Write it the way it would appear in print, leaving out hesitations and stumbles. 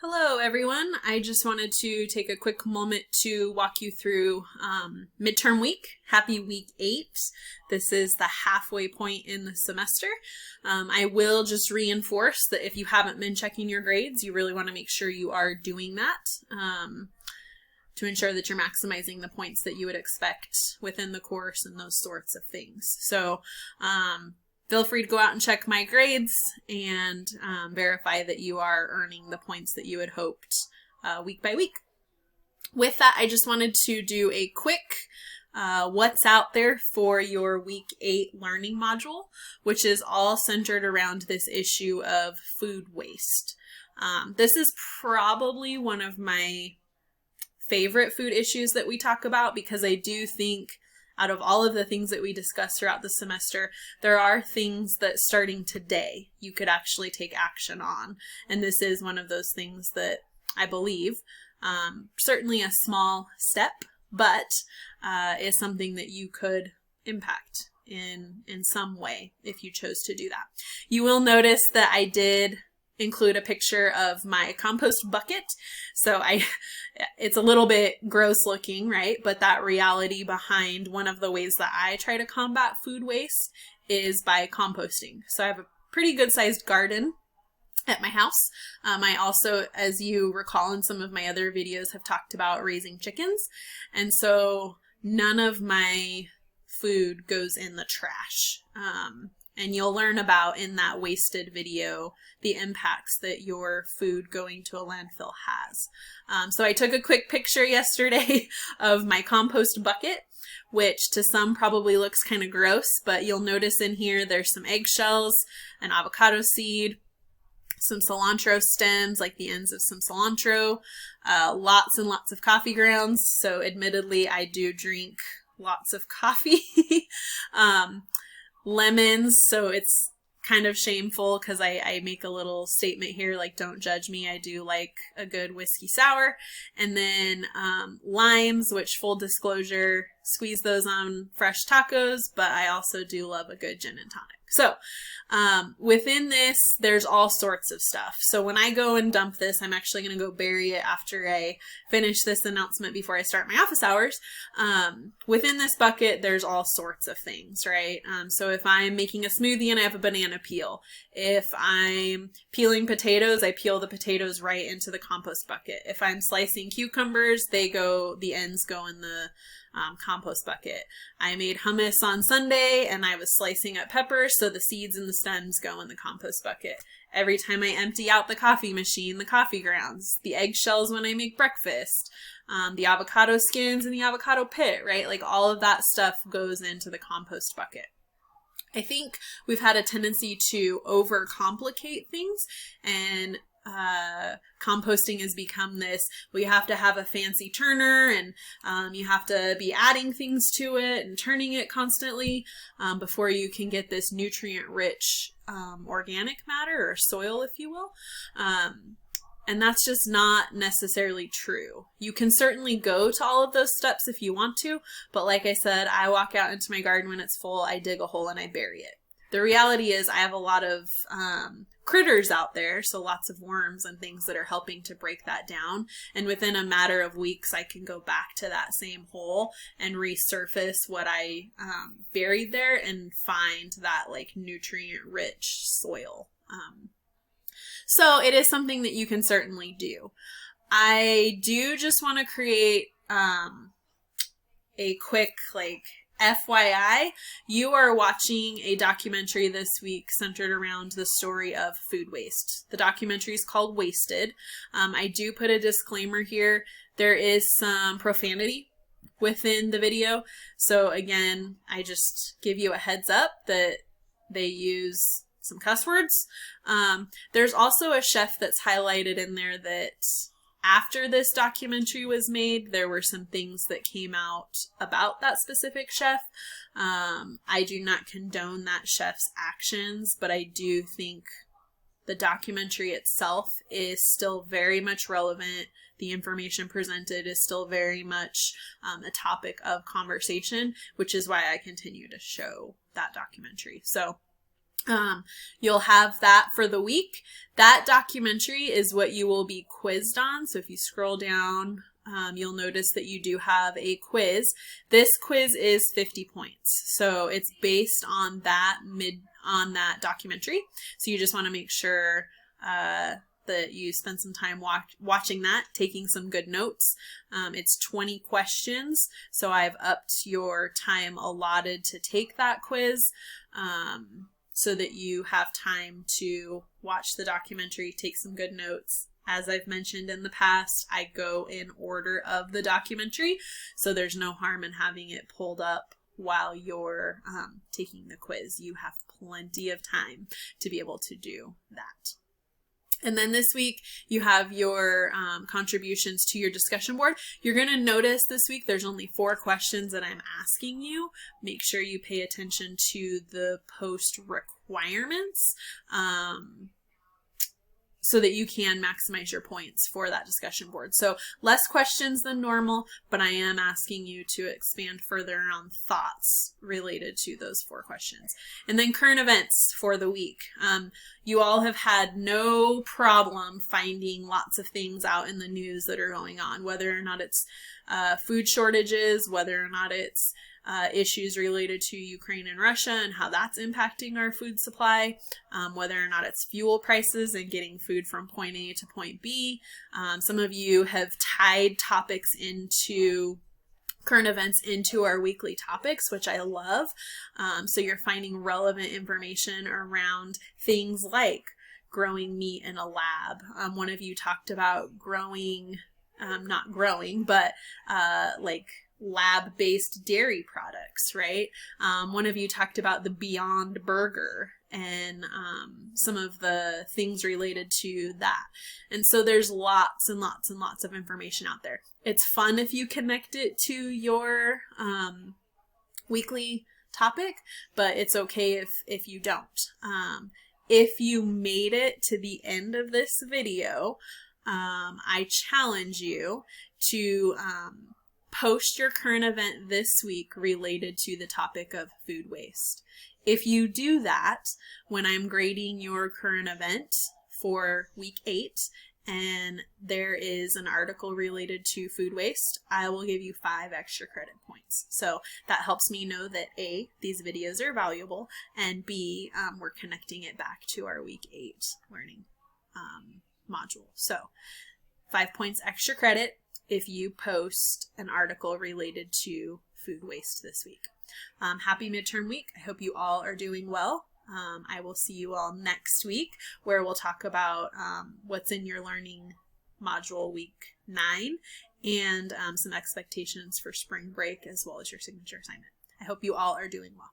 Hello everyone. I just wanted to take a quick moment to walk you through midterm week. Happy week 8. This is the halfway point in the semester. I will just reinforce that if you haven't been checking your grades, you really want to make sure you are doing that to ensure that you're maximizing the points that you would expect within the course and those sorts of things. So feel free to go out and check my grades and verify that you are earning the points that you had hoped week by week. With that, I just wanted to do a quick what's out there for your week 8 learning module, which is all centered around this issue of food waste. This is probably one of my favorite food issues that we talk about because I do think out of all of the things that we discuss throughout the semester, there are things that starting today you could actually take action on. And this is one of those things that I believe, certainly a small step, but is something that you could impact in some way if you chose to do that. You will notice that I did include a picture of my compost bucket. So it's a little bit gross looking, right? But that reality behind one of the ways that I try to combat food waste is by composting. So I have a pretty good sized garden at my house. I also, as you recall in some of my other videos, have talked about raising chickens. And so none of my food goes in the trash. And you'll learn about in that wasted video the impacts that your food going to a landfill has. So I took a quick picture yesterday of my compost bucket, which to some probably looks kind of gross, but you'll notice in here there's some eggshells, an avocado seed, some cilantro stems, like the ends of some cilantro, lots and lots of coffee grounds. So admittedly, I do drink lots of coffee. Lemons, so it's kind of shameful because I make a little statement here like don't judge me, I do like a good whiskey sour. And then limes, which full disclosure, squeeze those on fresh tacos, but I also do love a good gin and tonic. So within this, there's all sorts of stuff. So when I go and dump this, I'm actually going to go bury it after I finish this announcement before I start my office hours. Within this bucket, there's all sorts of things, right? So if I'm making a smoothie and I have a banana peel, if I'm peeling potatoes, I peel the potatoes right into the compost bucket. If I'm slicing cucumbers, the ends go in the compost bucket. I made hummus on Sunday and I was slicing up peppers, so the seeds and the stems go in the compost bucket. Every time I empty out the coffee machine, the coffee grounds, the eggshells when I make breakfast, the avocado skins and the avocado pit, right? Like all of that stuff goes into the compost bucket. I think we've had a tendency to overcomplicate things, and composting has become this, well, you have to have a fancy turner and you have to be adding things to it and turning it constantly before you can get this nutrient rich organic matter or soil, if you will. And that's just not necessarily true. You can certainly go to all of those steps if you want to, but like I said, I walk out into my garden when it's full, I dig a hole and I bury it. The reality is I have a lot of critters out there, so lots of worms and things that are helping to break that down. And within a matter of weeks, I can go back to that same hole and resurface what I buried there and find that like nutrient-rich soil. So it is something that you can certainly do. I do just want to create a quick FYI, you are watching a documentary this week centered around the story of food waste. The documentary is called Wasted. I do put a disclaimer here. There is some profanity within the video. So again, I just give you a heads up that they use some cuss words. There's also a chef that's highlighted in there that after this documentary was made, there were some things that came out about that specific chef. I do not condone that chef's actions, but I do think the documentary itself is still very much relevant. The information presented is still very much a topic of conversation, which is why I continue to show that documentary. So You'll have that for the week. That documentary is what you will be quizzed on. So if you scroll down, you'll notice that you do have a quiz. This quiz is 50 points. So it's based on that documentary. So you just want to make sure that you spend some time watching that, taking some good notes. It's 20 questions. So I've upped your time allotted to take that quiz. So that you have time to watch the documentary, take some good notes. As I've mentioned in the past, I go in order of the documentary, so there's no harm in having it pulled up while you're taking the quiz. You have plenty of time to be able to do that. And then this week, you have your contributions to your discussion board. You're going to notice this week there's only 4 questions that I'm asking you. Make sure you pay attention to the post requirements so that you can maximize your points for that discussion board. So less questions than normal, but I am asking you to expand further on thoughts related to those 4 questions. And then current events for the week. You all have had no problem finding lots of things out in the news that are going on, whether or not it's food shortages, whether or not it's issues related to Ukraine and Russia and how that's impacting our food supply, whether or not it's fuel prices and getting food from point A to point B. Some of you have tied topics into current events into our weekly topics, which I love. So you're finding relevant information around things like growing meat in a lab. One of you talked about growing, not growing, but like lab-based dairy products, right? One of you talked about the Beyond Burger and some of the things related to that. And so there's lots and lots and lots of information out there. It's fun if you connect it to your weekly topic, but it's okay if you don't. If you made it to the end of this video, I challenge you to post your current event this week related to the topic of food waste. If you do that, when I'm grading your current event for week 8, and there is an article related to food waste, I will give you 5 extra credit points. So that helps me know that A, these videos are valuable, and B, we're connecting it back to our week 8 learning module. So 5 points extra credit if you post an article related to food waste this week. Happy midterm week. I hope you all are doing well. I will see you all next week, where we'll talk about what's in your learning module week 9 and some expectations for spring break as well as your signature assignment. I hope you all are doing well.